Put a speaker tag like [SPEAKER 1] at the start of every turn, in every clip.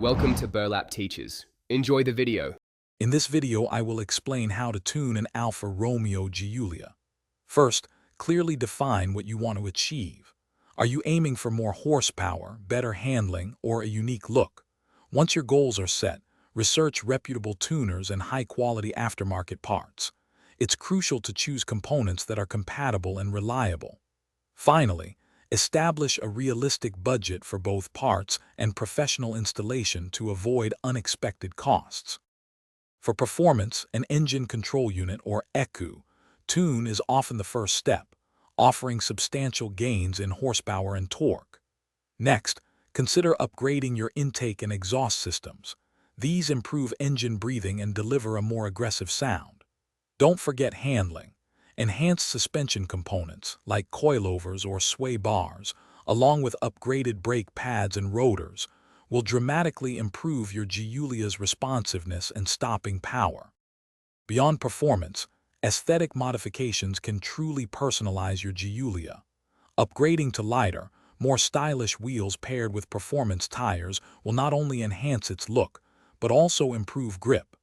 [SPEAKER 1] Welcome to Burlap Teachers. Enjoy the video.
[SPEAKER 2] In this video, I will explain how to tune an Alfa Romeo Giulia. First, clearly define what you want to achieve. Are you aiming for more horsepower, better handling, or a unique look? Once your goals are set, research reputable tuners and high-quality aftermarket parts. It's crucial to choose components that are compatible and reliable. Finally, establish a realistic budget for both parts and professional installation to avoid unexpected costs. For performance, an engine control unit, or ECU, tune is often the first step, offering substantial gains in horsepower and torque. Next, consider upgrading your intake and exhaust systems. These improve engine breathing and deliver a more aggressive sound. Don't forget handling. Enhanced suspension components, like coilovers or sway bars, along with upgraded brake pads and rotors, will dramatically improve your Giulia's responsiveness and stopping power. Beyond performance, aesthetic modifications can truly personalize your Giulia. Upgrading to lighter, more stylish wheels paired with performance tires will not only enhance its look, but also improve grip.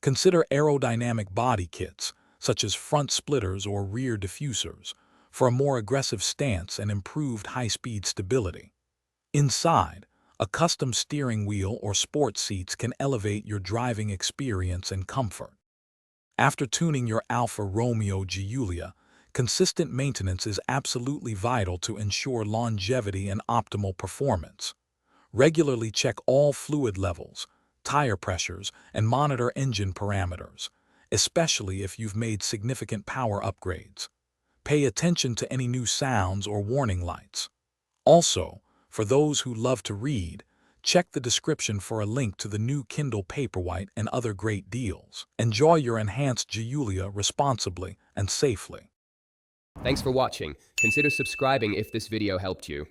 [SPEAKER 2] Consider aerodynamic body kits, such as front splitters or rear diffusers, for a more aggressive stance and improved high-speed stability. Inside, a custom steering wheel or sport seats can elevate your driving experience and comfort. After tuning your Alfa Romeo Giulia, consistent maintenance is absolutely vital to ensure longevity and optimal performance. Regularly check all fluid levels, tire pressures, and monitor engine parameters, especially if you've made significant power upgrades. Pay attention to any new sounds or warning lights. Also, for those who love to read, check the description for a link to the new Kindle Paperwhite and other great deals. Enjoy your enhanced Giulia responsibly and safely.
[SPEAKER 1] Thanks for watching. Consider subscribing if this video helped you.